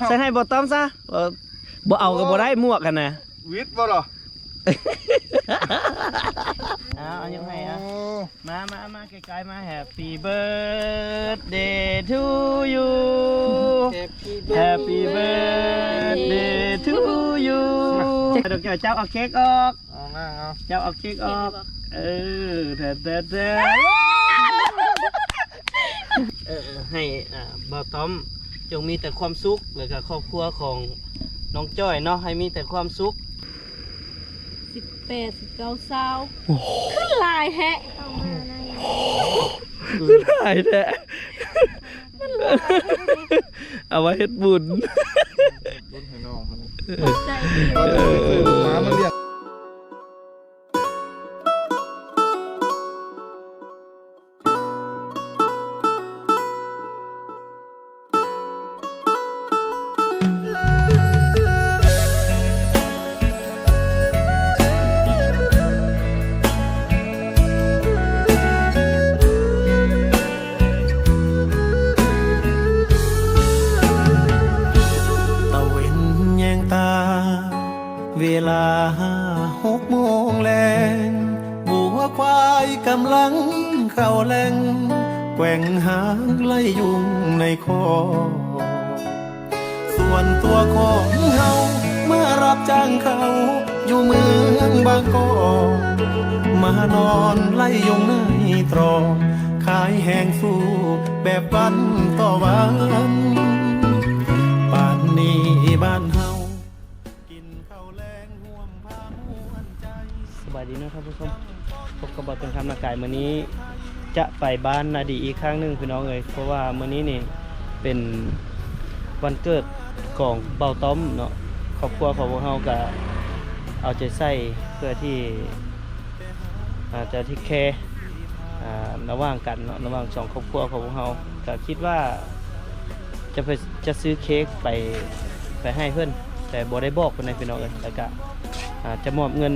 ใส่ให้บ่ต้อมซะบ่เอาก็บ่ได้หมวกกันนะ วิทย์บ่หรอ เอายังไงอ่ะมาไกลๆมา Happy birthday to you Happy birthday to you ดอกเจ้าเอาเค้กออกเจ้าเอาเค้กออกเธอให้บ่าวต้อมจงมีแต่ความสุขแล้วก็ครอบครัวของน้องจ้อยเนาะให้มีแต่ความสุข18 19 20ขึ้นลายแฮะ คือได้แท้เอาไว้เฮ็ดบุญ บุญให้น้องคนนี้ ใจ เราจะไปซื้อหมามาเลี้ยง ตะเวนแยงตาเวลา6 โมงแลงบัวควายกำลังเข้าแหลงแกว่งหางไล่ยุงในคอส่วนตัวของเฮาเมื่อรับจ้างเขาอยู่เมืองบางกอกมานอนไล่ยุงในตรอกขายแหงสู้แบบวันต่อวันบ้านนี้บ้านเฮากินข้าวแลงห่วมพาม่วนใจ สบายดีนะครับทุกคนพบกับบ่าวเป็นคำนากายมื้อนี้จะไปบ้านนาดีอีกครั้งหนึงพี่น้องเอ้ยเพราะว่ามื้อนี้นี่เป็นวันเกิดของบ่าวต้อมเนาะครอบครัวของพวกเฮาก็เอาใจใส่เพื่อที่จะที่แคร์ระหว่างกันเนาะระหว่างสองครอบครัวของพวกเฮาก็คิดว่าจะซื้อเค้กไปให้เพื่อนแต่บ่ได้บอกเพิ่นให้พี่น้องเอ้ยแล้วก็จะมอบเงิน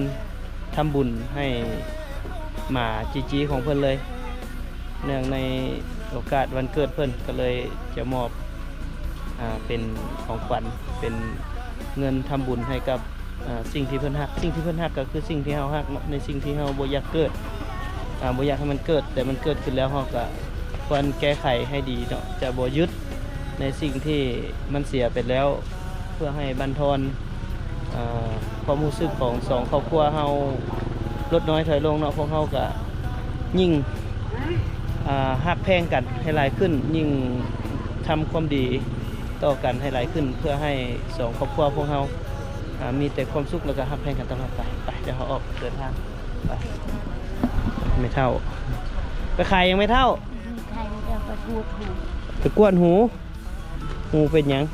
ทำบุญให้หมาจีของเพื่อนเลยเนื่องในโอกาสวันเกิดเพื่อนก็เลยจะมอบเป็นของขวัญเป็นเงินทำบุญให้กับสิ่งที่เพื่อนฮักสิ่งที่เพื่อนฮักก็คือสิ่งที่เฮาฮักเนาะในสิ่งที่เฮาบ่อยากเกิดบ่อยากให้มันเกิดแต่มันเกิดขึ้นแล้วเฮาก็ควรแก้ไขให้ดีเนาะจะบ่ยึดในสิ่งที่มันเสียไปแล้วเพื่อให้บั่นทอนความรู้สึกของสองครอบครัวเฮาลดน้อยถอยลงเนาะพวกเฮาก็ยิ่งฮักแพงกันให้หลายขึ้นยิ่งทำความดีต่อกันให้หลายขึ้นเพื่อให้สองครอบครัวพวกเฮามีแต่ความสุขแล้วก็ฮักแพงกันตลอดไปเดี๋ยวเขาออกเดินทางไปไม่เท่าไปขายยังไม่เท่า ใครจะไปพูดหู ไปกวนหูเป็นหยัง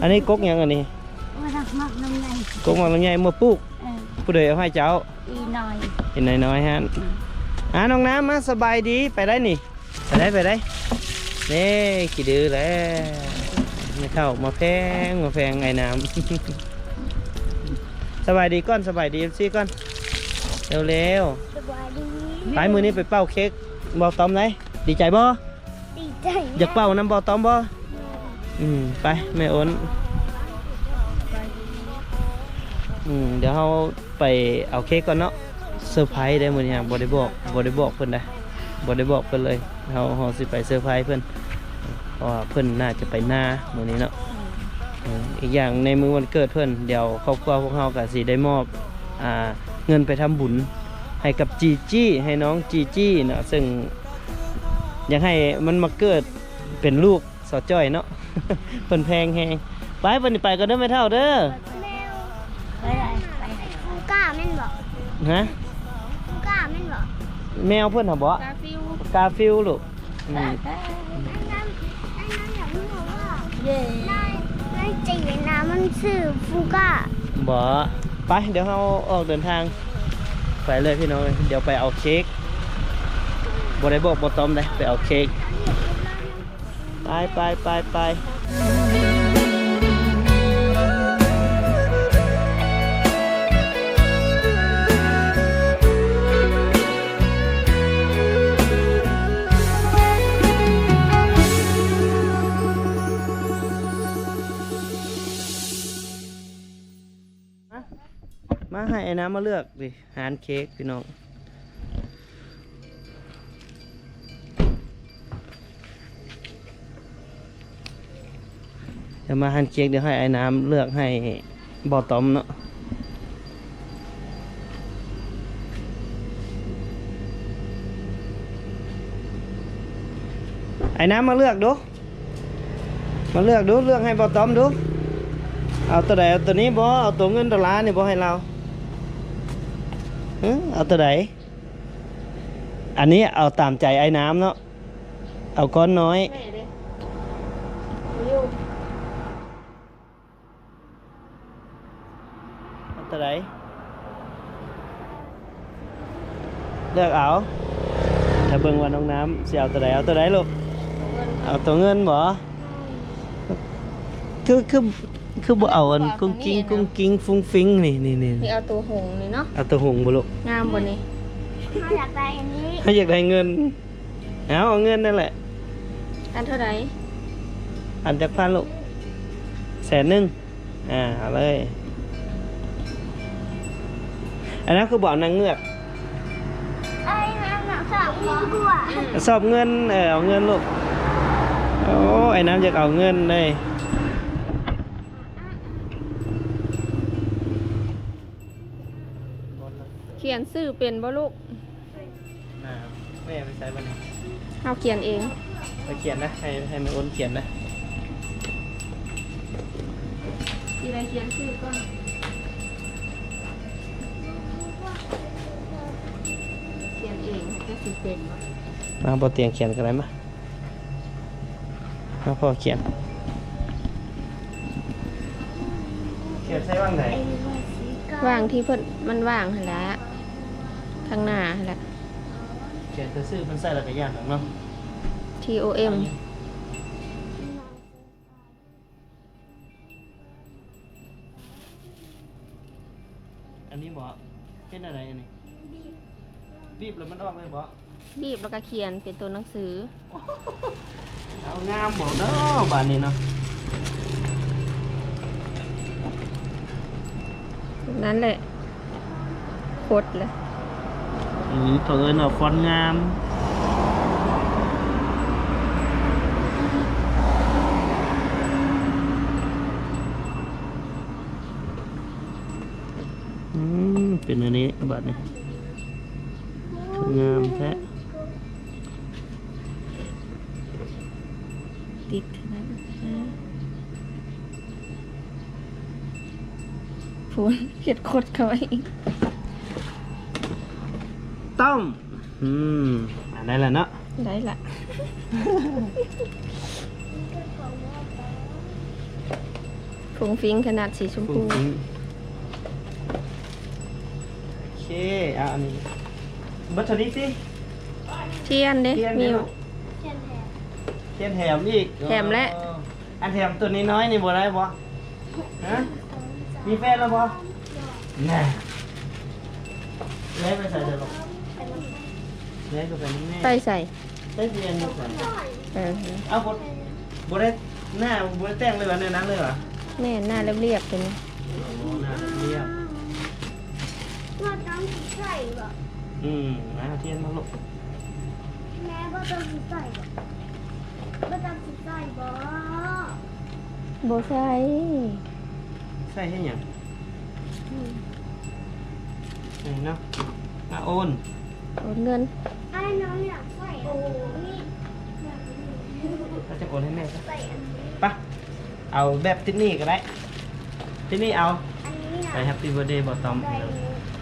อันนี้กกหยังอันนี้ ว่ารักมากน้ำไง กกมาลำไยมาปลูกผู้ใดเอาให้เจ้า อีน้อย เห็นน้อยๆฮะน้องน้ำมาสบายดีไปได้นี่ไปได้นี่กี่ดื้อแล้วไม่เท่ามาแพงไงน้ำ สบายดีก้อนสบายดีซี่ก้อนเร็ว สบายดี ๆไปมือนี้ไปเป่าเค้กบอต้อมไหนดีใจบ่ ดีใจ อยากเป่าน้ำบอต้อมบ่ไปแม่อ้นเดี๋ยวเราไปเอาเค้กก่อนเนาะเซอร์ไพรส์ได้มื้อนี้บ่ได้บอกเพิ่นได้บ่ได้บอกเพิ่นเลยเราสิไปเซอร์ไพรส์เพิ่นเพราะว่าเพิ่นน่าจะไปหน้ามื้อนี้เนาะอีกอย่างในมื้อวันเกิดเพิ่นเดี๋ยวครอบครัวพวกเราก็สิได้มอบเงินไปทำบุญให้กับจีจี้ให้น้องจีจี้เนาะซึ่งอยากให้มันมาเกิดเป็นลูกสาวจ้อยเนาะ เพิ่นแพงแฮงไปเพิ่นไปก็เด้อไม่เท่าเด้อ ไปไหนฟูก้าแม่นบอก ฮะ ฟูก้าแม่นบอก แมวเพิ่นหรอบ่ กาฟิว กาฟิลลูกอันนั้นอยากรู้ว่าเย่ในจีนะมันชื่อฟูก้า บ่ไปเดี๋ยวเราออกเดินทางไปเลยพี่น้องเดี๋ยวไปเอาเค้กบ่ได้บอกบ่ต้อมได้ไปเอาเค้กไป มาให้ไอ้น้ำมาเลือกดิหานเค้กพี่น้องเดี๋ยวมาหั่นเค้กเดี๋ยวให้ไอ้น้ำเลือกให้บ่อต้อมเนาะไอ้น้ำมาเลือกดูเลือกให้บ่อต้อมดูเอาตัวใดเอาตัวนี้บ่เอาตัวเงินตัวล้านนี่บ่ให้เราเอาตัวใดอันนี้เอาตามใจไอ้น้ำเนาะเอาก้อนน้อย แม่เด้วิว เอาตัวไหนเลือกเอาถ้าเบิ่งว่าน้องน้ำสิเอาตัวไหนเอาตัวไหนลูกเอาตัวเงินบ่คือบ่เอาอันกุ้งกิ้งฟุ้งฟิ้งนี่ นี่เอาตัวหงส์นี่เนาะ เอาตัวหงบ่ลูก งามบ่นี่เขาอยากได้อันนี้ ถ้าอยากได้เงินเอาเงินนั่นแหละ อันเท่าไหร่ อันจักพันลูก100,000เอาเลยอันนั้นคือบ่อนางเงือก ไอ้น้ำหนักสามกว่า สอบเงินเอาเงินลูกโอ้ไอ้น้ำอยากเอาเงินเลย เขียนชื่อเป็นบ่ลูก แม่ไปใส่บ้านนี้ เอาเขียนเอง ไปเขียนนะให้แม่อ้นเขียนนะ ทีไรเขียนชื่อก่อนเขียนเองจะสิเป็นบ่ มาบนเตียงเขียนกันไหนมาพ่อเขียนใช้ว่างไหน ว่างที่เพิ่นมันว่างหั่นละข้างหน้าหั่นละ เขียนซื่อมันใส่ระยะเนาะ TOM อันนี้บ่เป็นอะไรอันนี้บีบแล้วมันออกเลยบ่ บีบแล้วก็เขียนเป็นตัวหนังสือ เอางามบ่เนาะบ้านนี้เนาะ นั่นแหละโคตรเลย เผอิญเอาฟอนต์งามเป็นอันนี้บัดนี้งามแท้ ติดนั้นพูนเขียนโคตรเขาเอง ต้มอันนั้นแหละเนาะ ได้ละฟุ้งฟิ้งขนาดสีชมพู โอเคเอาอันนี้บัตรนี้สิ เทียนเด้ เทียน มี เด้อลูกเทียนแถมอีก แถมและ อันแถมตัวนี้น้อยนี่บ่ได้บ่ฮะมีแฟนแล้วบ่แน่เล่ไปใส่เดี๋ยวลูกเล่ก็ไปนี่แน่ ใส่ใส่ ใส่เทียนอยู่ใส่ เออ เอาบ่ได้หน้าบ่ได้แต่งเลยวันนั้นเลยเหรอ แม่หน้าเรียบๆเป็น โอ้หน้าเรียบ ว่าต้องใส่บ่ มาเทียนมาลูก แม่ว่าต้องใส่บ่ว่าต้องใส่บ่บ่ใส่ ใส่ให้หยังเนาะโอน โอนเงินไอ้น้องอยากใส่โอ้นี่ เราจะโอนให้แม่ครับปะเอาแบบที่นี่ก็ได้ที่นี่เอา อันนี้ ไป นะ แฮปปี้เบิร์ดเดย์บอตอม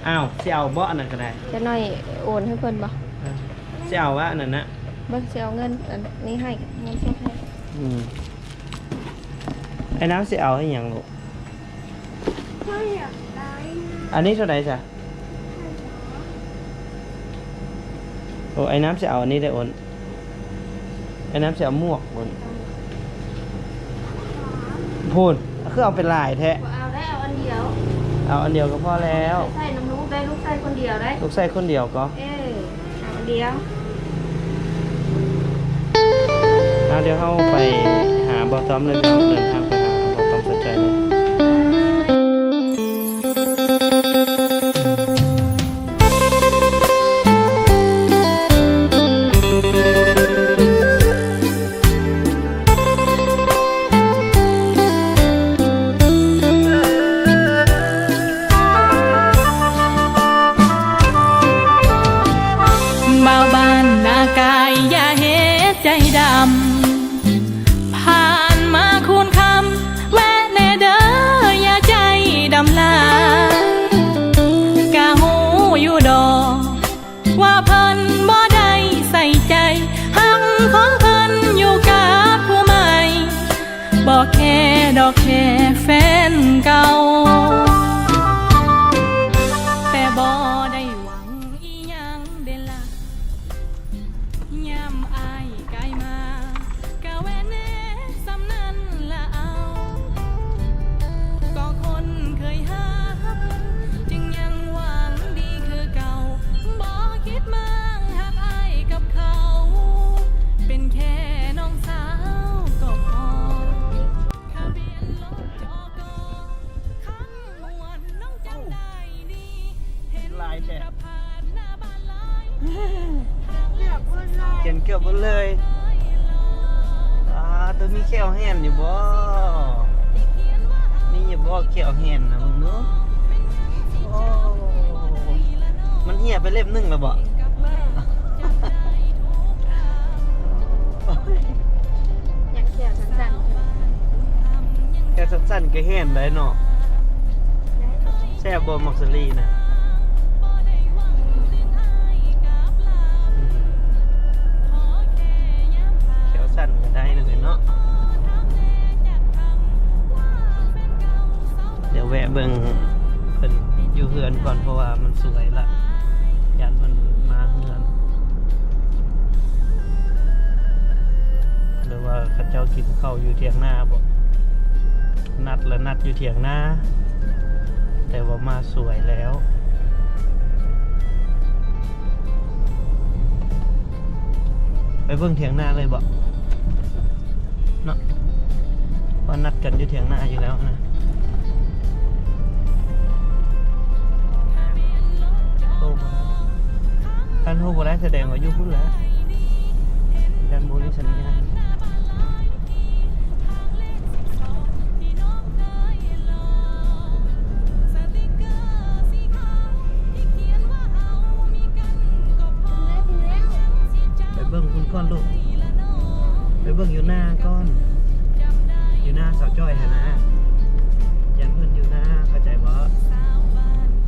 อ้าวสิเอาบ่อันนั้นก็ได้ จะหน่อยโอนให้เพิ่นบ่ สิเอาว่าอันนั้นนะ เบิ่งสิเอาเงินอันนี้ให้เงินส่งให้ ไอ้น้ำสิเอาให้หยังลูก ไม่อยากได้ อันนี้เท่าไหร่จ้ะโอ้ไอ้น้ำสิเอาอันนี้ได้โอนไอ้น้ำสิเอาหมวกโอนพูดคือเอาเป็นลายแท้ เอาได้เอาอันเดียว เอาอันเดียวก็พอแล้ว ใส่น้ำลูกได้ลูกใส่คนเดียวได้ ลูกใส่คนเดียวก็ เอาอันเดียว เดี๋ยวเข้าไปหาบอตอมเลยเดินทางไปหาบอตอมสนใจเลย ดอกแค่แฟนเก่าแต่บ่ได้หวังอีหยังเดะล่ะยามอายกายมากะแวแน่สำนั้นละเอาก็คนเคยหาจึงยังหวังดีคือเก่าบ่คิดมั่งหักอายกับเขาเป็นแค่น้องสาวก็พอทะเบียนรถจกคันหมวดน้องจำได้ดีเห็น ลายแท้ ผ่านหน้าบ้านหลาย เลือกคนรอ เขียนเกือบหมดเลยตัวมีแก้วแห่นอยู่บ่นี่อย่าบอกแก้วแห่นนะมึงเนาะโอ้มันเหี่ยไปเล่มหนึงแล้วบ่ อยากเขียวสั้น แค่สั้นๆก็แห่นได้เนาะแซ่บบ่มักสลีนะแค่สั้นก็ได้นึงเนาะเดี๋ยวแวะเบิ่งเพิ่นอยู่เฮือนก่อนเพราะว่ามันสวยละยานเพิ่นมาเฮือนหรือว่าเขาเจ้ากินข้าวอยู่เถียงนาบ่นัดอยู่เถียงนาแต่ว่ามาสวยแล้ว ไปเบิ่งเถียงนาเลยบ่เนาะว่านัดกันอยู่เถียงนาอยู่แล้วนะโอ้บ่การโทรบ่ได้แสดงว่าอยู่พุ่นแล้วการบ่มีสัญญาณไปเบิ่งคุณก้อนลูกไปเบิ่งอยู่หน้าก้อนอยู่หน้าสาวจ้อยฮะนะยันเพิ่นอยู่หน้าเข้าใจบ่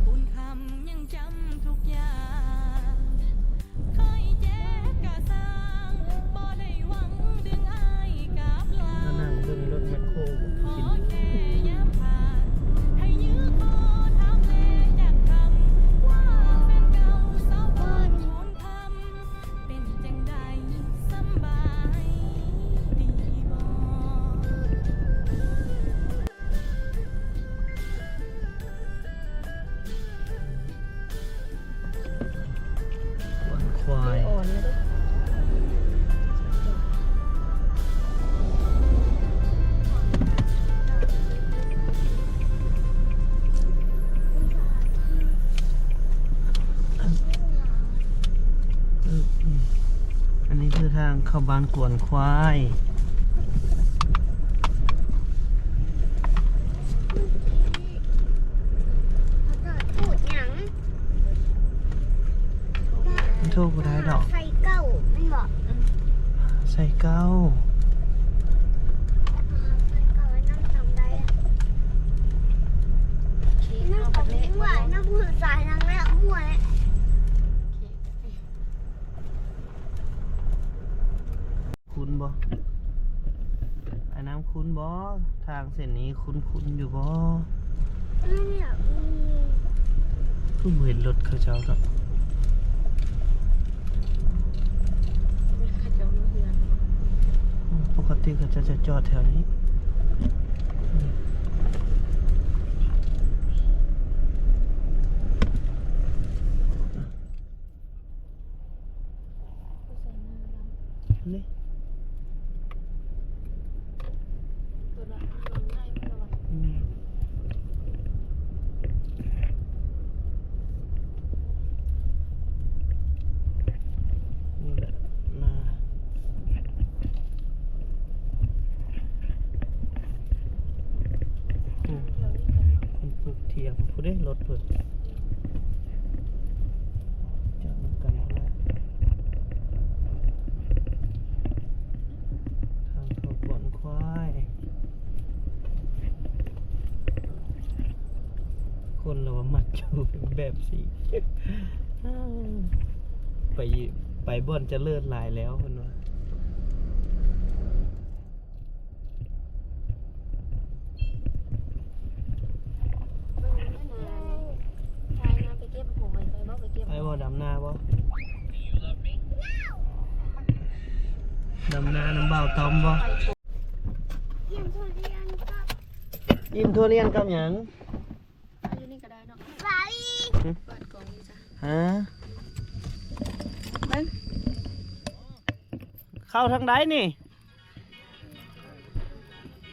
บุญคำยังจำทุกอย่างเคยเจ็บกะสร้างบ่ได้หวังดึงอายกับลา นั่งเบิ่งรถแมคโคร ขอ กิน แค่ย้ำผ่านให้ยื้อคอถามแลอยากคำว่าแฟนเก่าสาวบ้านโหนคำเป็นจังใดสำบายดีบ่ วันควาย ๆอ่อนเลย อันนี้คือทางเข้าบ้านกวนควาย เขาเกิดพูดหยัง มันโทรบ่ได้ดอก ใส่เก้ามันบอก ใส่เก้า ใส่เก้าไว้นั่งทำได้อะนั่งกับมั่วนั่งพูดสายนั่งแล้วมั่วเลย คุ้นบ่ไอ้น้ำคุ้นบ่ทางเส้นนี้คุ้นอยู่บ่ เนี่ย เพิ่งเห็นรถเขาเจ้าดอกปกติเขาจะจอดแถวนี้นี่อืมนี่แหละนาคนปลูกเทียมผู้ได้รถเพิ่นจับมันกันเอาละทางเข้าก่อนควายคนเราว่ามัดอยู่แบบสี ไปบ่อนจะเลิศหลายแล้วคนว่า ตอมบ่ เยี่ยมทุเรียนก็ ยิ้มทุเรียนกับหยัง อยู่นี่ก็ได้เนาะ ไป เปิดกล่องนี้จ้ะ ฮะเข้าทางใดนี่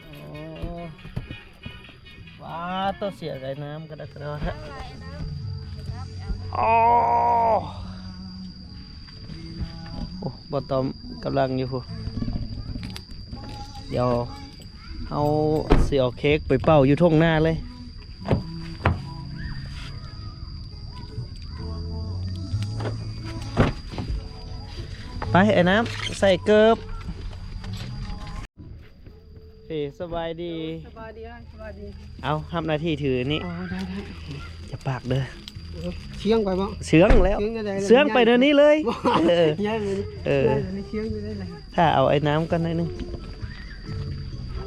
โอ้ว้าตัวเสียไก่น้ำกระดักกระดอนฮะโอ้โอ้บอตอมกำลังอยู่พูเดี๋ยวเอาเสี่ยวเค้กไปเป่าอยู่ทุ่งหน้าเลยไปไอ้น้ำใส่เกิบเฮ้สบายดี สบายดีสบายดี เอาทำหน้าที่ถือนี่ อ๋อได้ อย่าปากเด้อ เชียงไปบ่ เสืองแล้ว เชียงจะได้ เสืองไปเดี๋ยวนี้เลยเออ ย้ายไปนี่ เออ ย้ายไปนี่เชียงจะได้เลย ถ้าเอาไอ้น้ำกันหน่อยนึง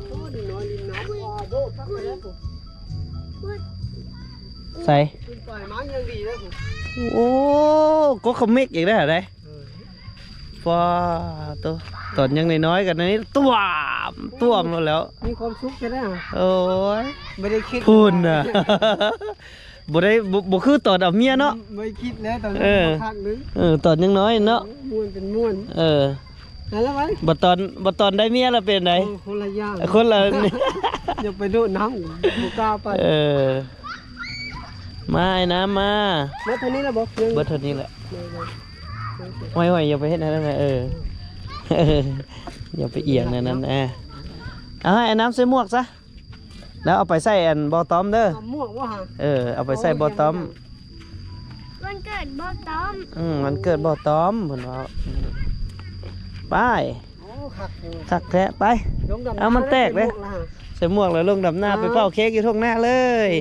โอ้ดินน้อยว้าโบพักไปแล้วผม ใส่ กินปล่อยไม้ยังดีแล้วผม โอ้ก็คอมมิกอีกได้เหรอได้ฟ้าตัวตอนยังน้อยๆกันนี้ตัวมแล้ว มีความสุขจะได้หรอ โอ้ย ไม่ได้คิด พูนน่ะ บ่ได้บ่คือตอนเอาเมียเนาะ ไม่คิดแล้วตอนนั้ เอน อ ข้างนึง ตอนยังน้อยเนาะ ม้วนเป็นม้วน เออ นั่นแล้วไว้ บ่ตอนได้เมียแล้วเป็นได คนละอย่าง คนละนี่ อย่าไปโดดน้ำบุกล้าไป เออมาไอ้น้ำมา แล้วเท่านี้แล้วบอกเชียง เบิดเท่านี้แหละไว้อย่าไปเฮ็ดนั่นนะเออ อย่าไปเอียงในนั้นเอาให้ไอ้น้ำใส่หมวกซะแล้วเอาไปใส่อันบอตอมเด้อ เอาม่วงว่าหา เอาไปใส่บอตอม วันเกิดบอตอม มันเกิดบอตอมเพิ่นว่าไป โอ้หักอยู่ สักแท้ไป ลงดำ เอามันแตกเลย ม่วงละหา ใส่หมวกแล้วลงดำหน้าไปเป่าเค้กอยู่ทุ่งหน้าเลย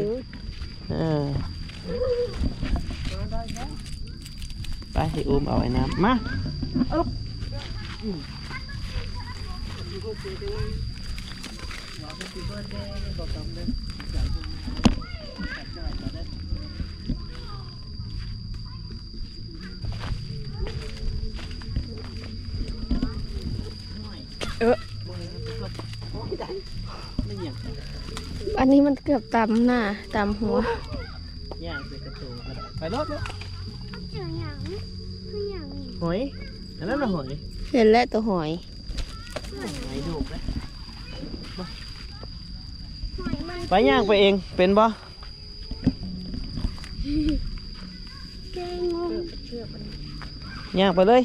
ไปให้อุ้มเอาไอ้น้ำมาอันนี้มันเกือบตำหน้าตำหัว ย่างใส่กระตูไปรถเลย เจออย่างคืออย่างนี้ หอยอันนั้นน่ะหอย เห็นแล้วตัวหอย หอยดูกเลย หอยมัน ไปย่างไปเองเป็นบ่ เก่งง ย่างไปเลย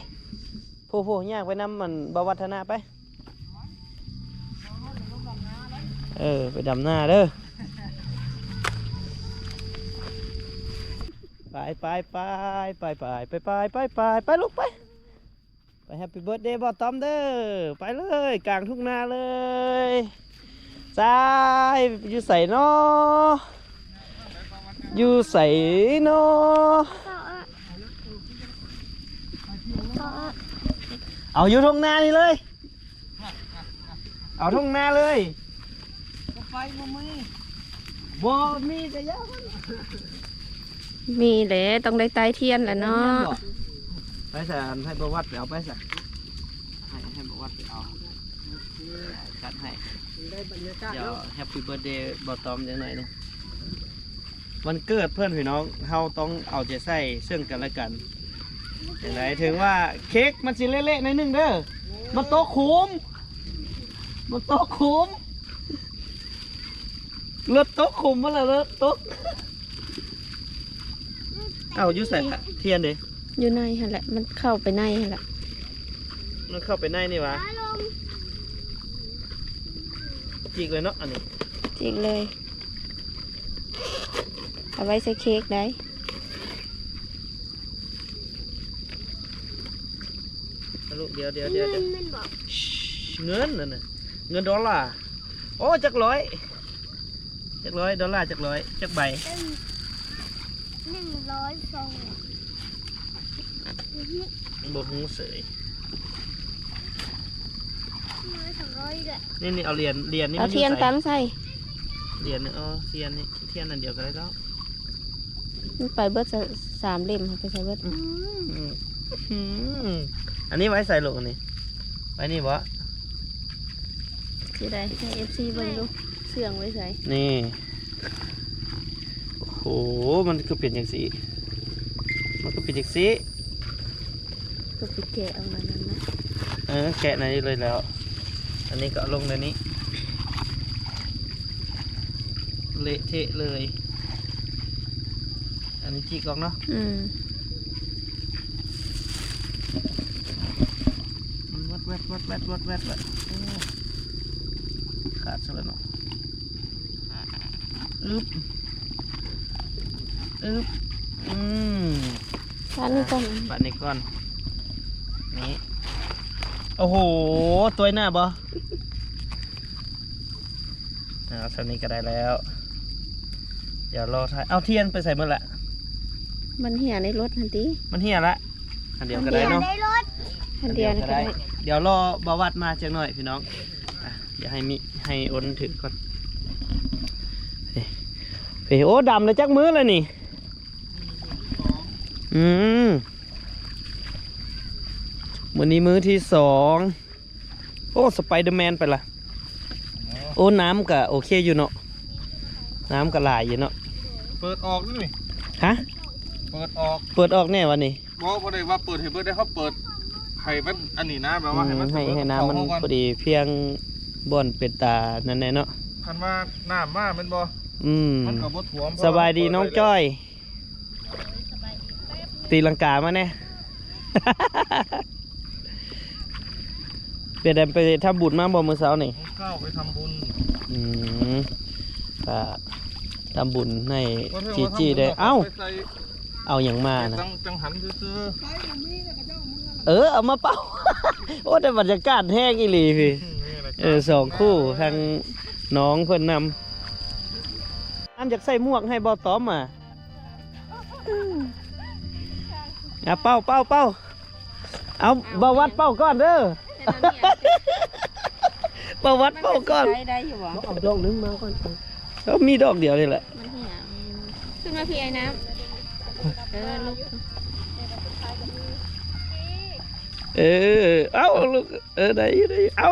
โผล่ย่างไปนำมันบวัฒนาไปไปดำหน้าเด้อไปลูกไปแฮปปี้เบิร์ดเดย์บอตอมเด้อไปเลยกลางทุ่งนาเลยซ้ายอยู่ใส่นออยู่ใส่นอ เอาอยู่ทุ่งนานี่เลยเอาทุ่งนาเลยไฟบ่มีจะยาว มีแหละต้องได้ไตเทียนแหละเนาะ ไปใส่ให้ประวัติไปเอาไปใส่ให้ประวัติไปเอาคัดให้ ได้บรรยากาศ เดี๋ยว เนาะ แฮปปี้เบิร์ดเดย์บอตอมจังหน่อยนึงวันเกิดเพื่อนพี่น้องเฮาต้องเอาใจใส่ซึ่งกันและกันอย่างไรถึงว่าเค้กมันสิเละๆหน่อยนึงเด้อมันโต๊ะคุ้มมันโต๊ะคุ้มเลือดโต๊ะคุ้มมาแล้วเลือดโต๊ะเอาอยู่ใส่ละเทียนเด้ อยู่ในหั่นแหละมันเข้าไปในหั่นแหละ มันเข้าไปในนี่วะ อารมณ์ จีกเลยเนาะอันนี้ จิกเลยเอาไว้ใส่เค้กได้ ลูกเดี๋ยว เงินมันบอก เงินนั่นน่ะเงินดอลลาร์โอ้จักร้อยดอลลาร์จักร้อยจักใบ เป็น100ซอง บ่ฮู้เสย 200ด้วย นี่เอาเหรียญนี่ เอา มัน เทียนตั้งใส่ เหรียญนี่เทียนนี่เทียนอันเดียวกันได้แล้ว มันไปเบิด3 เล่มเอาไปใส่เบิด อันนี้ไว้ใส่ลูกอันนี้ไว้นี่บ่ สิได้ให้ FC เบิ่งดูเสื่องไว้ใส่ นี่โอ้โหมันก็เป็นอย่างสีมันก็เป็นอย่างสี ก็ไปแกะเอามานั้นนะ แกะในนี้เลยแล้ว อันนี้ก็เอาลงในนี้เละเทะเลย อันนี้จีกออกเนาะ วัดโอ้ขาดซะแล้วเนาะอึ๊บอันนี้ก่อน ปัดนี้ก่อนนี่โอ้โหตัวหน้าบ่สันนี้ก็ได้แล้ว เดี๋ยวรอท้ายเอาเทียนไปใส่เมื่อละ มันเหี่ยในรถทันที มันเหี่ยละอันเดียวก็ได้เนาะ ในรถ ทันเดียว ก็ได้เดี๋ยวรอบาวัดมาจังหน่อยพี่น้องเดี๋ยวให้อ้นถือก่อนเฮ้ยโอ้ดำเลยจักมือเลยนี่วันนี้มื้อที่2โอ้สไปเดอร์แมนไปละโอ้น้ำก็โอเคอยู่เนาะน้ำก็หลายอยู่เนาะ เปิดออกนี่ ฮะ เปิดออก เปิดออกแน่วันนี้ บอกว่าได้ว่าเปิดให้เปิดได้เขาเปิดให้มันอันนี้นะแบบว่าให้มัน ให้น้ำมันพอดีเพียงบ่อนเป็ดตานั่นแน่เนาะ คันว่าน้ำมามันบ่มันก็บ่ท่วม สบายดีน้องจ้อย ตีลังกามาแน่ เปลี่ยนไปทำบุญมาบ่มื้อเช้านี่ เข้าไปทำบุญ ก็ทำบุญให้จีได้เอ้าเอาอย่างมานะ จังหันซื้อ เอามาเป่า โอ้แต่บรรยากาศแห้งอีหลีพี่สองคู่ทางน้องเพิ่นนำอันอยากใส่หมวกให้บ่ต้อมเป่าเอาบ่วัดเป่าก่อนเด้อบ่วัดเป่าก่อน ได้อยู่บ่ เอาดอกนึงมาก่อน มีดอกเดียวนี่แหละ มันเหี่ยขึ้นมาพี่ไอ้น้ำลูก เอาลูกได้เอา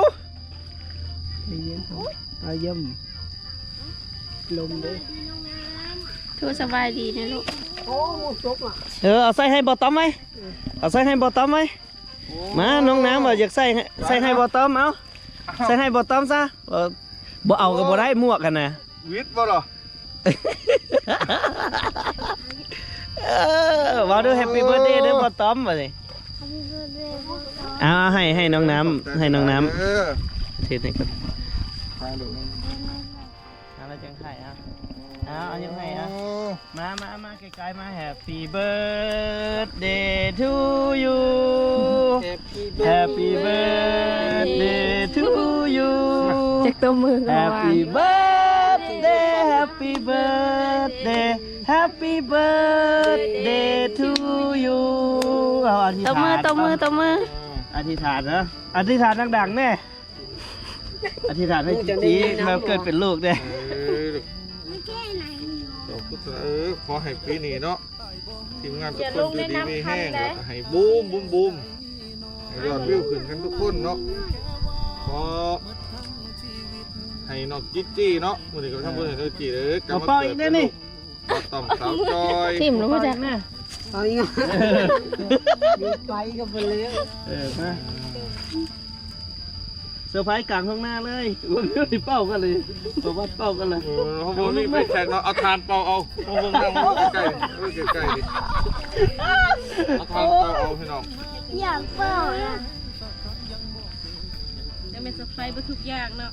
อาเยี่ยมลมเลย ทูสบายดีนะลูก โอ้หมดจบอ่ะ เอาใส่ให้บ่ต้อมไหมเอาใส่ให้บ่ต้อมไหมมาน้องน้ำอยากใส่ให้บ่ต้อมเอาใส่ให้บ่ต้อมซะบ่เอาก็บ่ได้หมวกกันนะ วิทย์บ่หรอ ว่าดูแฮปปี้เบิร์ดเดย์เด้อบ่ต้อมว่าสิเอาให้น้องน้ำให้น้องน้ำเทสให้ก่อนเอาแล้วจังไห้เอายังไงมาไกลๆมา Happy birthday to you Happy birthday to you จักตัวมือระวัง Happy birthday Happy birthday Happy birthday to you เอาอธิษ ตัว ฐาน มือ อธิษฐานนะอธิษฐานดังๆแน่อธิษฐานให้จีแล้วเกิดเป็นลูกเด้ ไม่แก้ไหน ขอให้ปีนี้เนาะทีมงานทุกคนอยู่ดีมีแห้งให้บูมให้ยอดวิวขึ้นกันทุกคนเนาะขอให้น้องจี้เนาะวันนี้ก็ทำบุญให้น้องจี้เลยกลับมาเกิดเป็นลูกต่อมสาวจอย ทิ่มแล้วพ่อจักนะ เอาอีกอ่ะดีไปกันไปเลย มาเซอร์ไพรส์กลางข้างหน้าเลยวันนี้เป้ากันเลยตัววัดเป้ากันเลย เขาบอกนี่ไม่แข่งเนาะเอาทานเป่าเอาเบิ่งนั่งใกล้ๆดิเอาทานเป่าเอาพี่น้อง อยากเป่านะ จะเป็นเซอร์ไพรส์ทุกอย่างเนาะ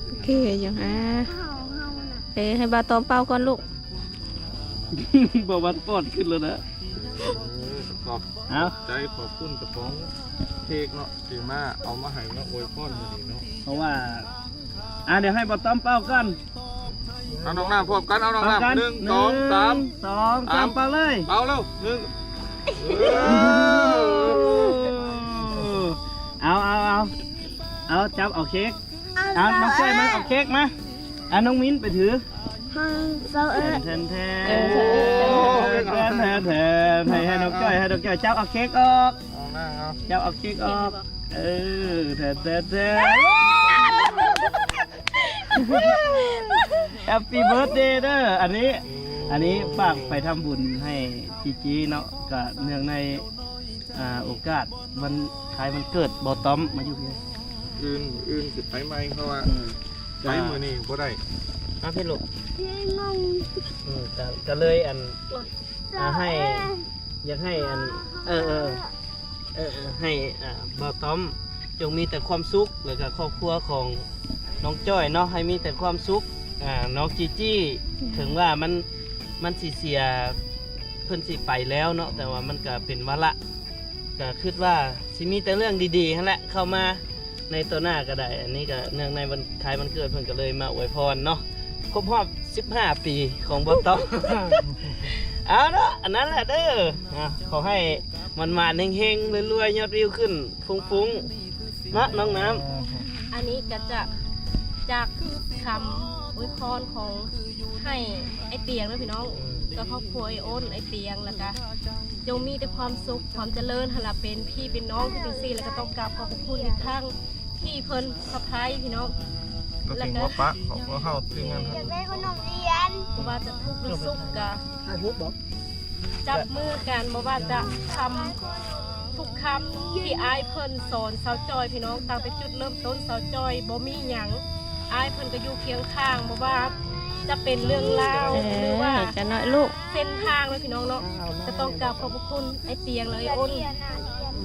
โอเคอย่างเฮาน่ะ ให้บาตอมเป่าก่อนลูก บวัดปอดขึ้นแล้วนะ ขอบใจขอบคุณกระป๋องเค้กเนาะสีมาเอามาให้มาอวยพรมื้อนี้เนาะ เพราะว่าเดี๋ยวให้บอต้อมเป้ากัน เอาน้องน้ำพร้อมกันเอาน้องน้ำ1 2 3 2 3เป้าเลย เป่าเร็ว1 เอาจับเอาเค้กน้องก้อยมาเอาเค้กมาน้องมิ้นไปถือ ฮันเซาเอ แทนให้น้องก้อยจับเอาเค้กออก เอาหน้าเอา จับเอาเค้กออก แฮปปี้เบิร์ธเดย์เด้ออันนี้ฝากไปทำบุญให้จีจีเนาะก็เนื่องในโอกาสวันคล้ายวันเกิดบอต้อมมาอยู่เพียง อื่นสิไปไหมเพราะว่าใช้มือนี่บ่ได้ พี่ลูก พี่งง ก็เลยให้อยากให้ให้บอต้อมจงมีแต่ความสุขแล้วก็ครอบครัวของน้องจ้อยเนาะให้มีแต่ความสุขน้องจีจี้ถึงว่ามันสิเสียเพิ่นสิไปแล้วเนาะแต่ว่ามันก็เป็นวาระก็คิดว่าสิมีแต่เรื่องดีๆนั่นแหละเข้ามาในตัวหน้าก็ได้อันนี้ก็เนื่องในวันคล้ายวันเกิดเพิ่นก็เลยมาอวยพรเนาะครบรอบ15 ปีของบอต้อม เอาเนาะอันนั้นแหละเด้อขอให้มันเฮงๆรวยๆยอดวิวขึ้นฟุ้งๆนะน้องน้ำ อันนี้ก็จะจากคำอวยพรของให้ไอเตียงนะพี่น้องก็ครอบครัวไอโอนไอเตียงแล้วก็จงมีแต่ความสุขความเจริญหั่นล่ะเป็นพี่เป็นน้องที่เป็นซี่แล้วก็ต้องกราบขอบคุณอีกครั้งที่เพิ่นสะพายพี่น้อง ก็ถึงว่าปะของพวกเขาถึงงาน อยากได้ขนมเรียน บ่ว่าจะทุกข์หรือสุขก็ ถ่ายรูปบอก จับมือกันบ่ว่าจะทำทุกคำที่อายเพิ่นสอนสาวจอยพี่น้องตั้งแต่จุดเริ่มต้นสาวจอยบ่มีหยังอายเพิ่นก็อยู่เคียงข้างบ่ว่าจะเป็นเรื่องราวหรือว่า จะน้อยลูก เส้นทางเลยพี่น้องเนาะก็ต้องกราบขอบพระคุณไอเตียงเลยอ้น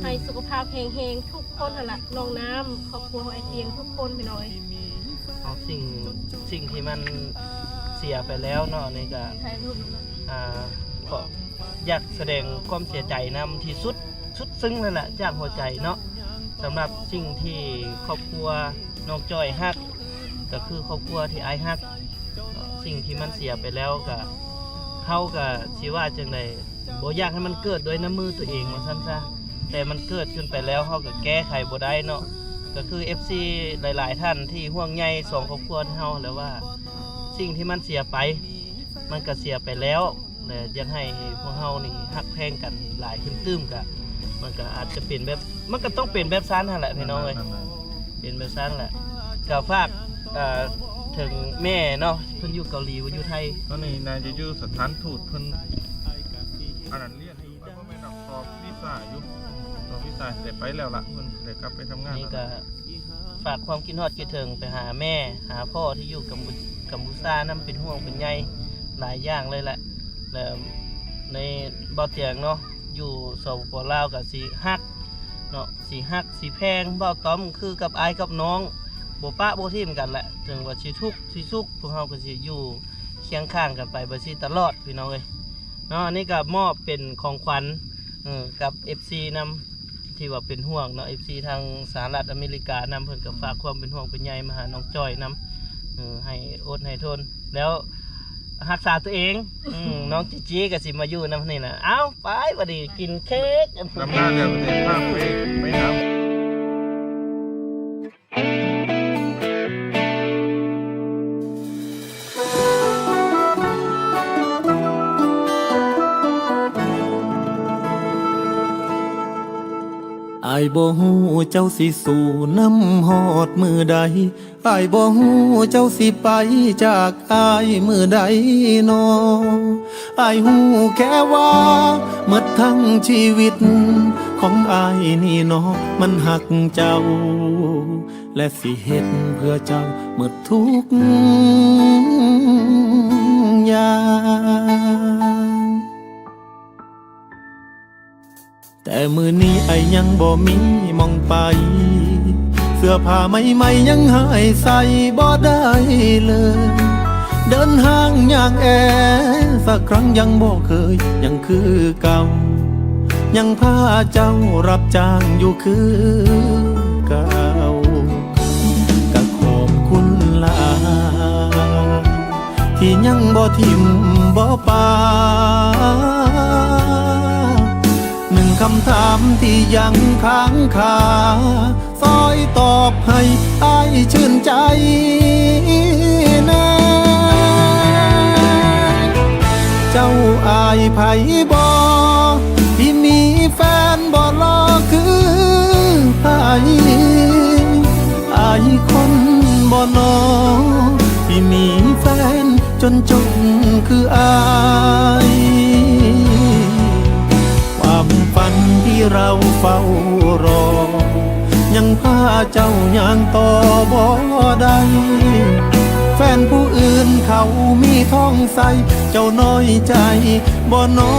ให้สุขภาพแข็งๆทุกคนหั่นล่ะน้องน้ำครอบครัวไอเตียงทุกคนพี่น้อย เอาสิ่งที่มันเสียไปแล้วเนาะนี่ก็ ถ่ายรูป ก็อยากแสดงความเสียใจนำที่สุดซึ้งเลยแหละจากหัวใจเนาะสำหรับสิ่งที่ครอบครัวน้องจอยฮักก็คือครอบครัวที่ไอฮักสิ่งที่มันเสียไปแล้วก็เขาก็สิว่าจังไดบ่อยากให้มันเกิดโดยน้ำมือตัวเองว่าซั่นซะแต่มันเกิดขึ้นไปแล้วเขาก็แก้ไขบ่ได้เนาะก็คือ FC หลายๆท่านที่ห่วงใยสองครอบครัวเฮาแล้วว่าสิ่งที่มันเสียไปมันก็เสียไปแล้วแต่ยังให้พวกเฮานี่ฮักแพงกันหลายขึ้นตื้มกะมันก็อาจจะเป็นแบบมันก็ต้องเป็นแบบซั้นนั่นแหละพี่น้องเอ้ยเป็นแบบซั้นแหละก็ฝากถึงแม่เนาะเพิ่นอยู่เกาหลีว่าอยู่ไทย ตอนนี้นายจะอยู่สถานทูตเพิ่นอันนั้นเรียนอยู่แล้วก็ไม่ต้องสอบวีซ่าอยู่สอบวีซ่าได้ไปแล้วล่ะเพิ่นได้กลับไปทำงาน นี่ แล้ว ก็ฝากความคิดฮอดคิดถึงไปหาแม่หาพ่อที่อยู่กัมพูชานํเป็นห่วงเป็นใยหลายอย่างเลยแหละแล้วในบ่อเตียงเนาะอยู่สปปลาวก็สิฮักเนาะสิฮักสิแพงบ่ต้อมคือกับอายกับน้องบ่ปะบ่ทิ่มกันแหละถึงว่าสิทุกข์สิสุขพวกเฮาก็สิอยู่เคียงข้างกันไปบ่สิตลอดพี่น้องเอ้ยเนาะอันนี้ก็มอบเป็นของขวัญกับ FC นำที่ว่าเป็นห่วงเนาะ FC ทางสหรัฐอเมริกานำเพิ่นก็ฝากความเป็นห่วงเป็นใยมาหาน้องจอยนำให้อดให้ทนแล้วรักษาตัวเองน้องจีจีก็สิมาอยู่นำนี่น่ะเอ้าไปบัดนี้กินเค้ก ลำหน้าแล้วประเทศภาคไปหา อายบ่ฮู้เจ้าสิสู่น้ำฮอดมือใดอายบ่ฮู้เจ้าสิไปจากอายมือใดนออายฮู้แค่ว่าหมดทั้งชีวิตของอายนี่นอมันหักเจ้าและสิเฮ็ดเพื่อเจ้าหมดทุกอย่างแต่มือนี้ไอ้ยังบ่มีมองไปเสื้อผ้าใหม่ๆยังหายใส่บ่ได้เลยเดินห้างอย่างแอสักครั้งยังบ่เคยยังคือเก่ายังพาเจ้ารับจ้างอยู่คือเก่าก็ขอบคุณหลายที่ยังบ่ทิ่มบ่ปาคำถามที่ยังค้างคาซอยตอบให้อายชื่นใจแน่เจ้าอายไผบ่ที่มีแฟนบ่รอคือไผ จนคืออายความฝันที่เราเฝ้ารอยังพาเจ้ายังต่อบ่ได้แฟนผู้อื่นเขามีท้องใสเจ้าน้อยใจบ่น้อ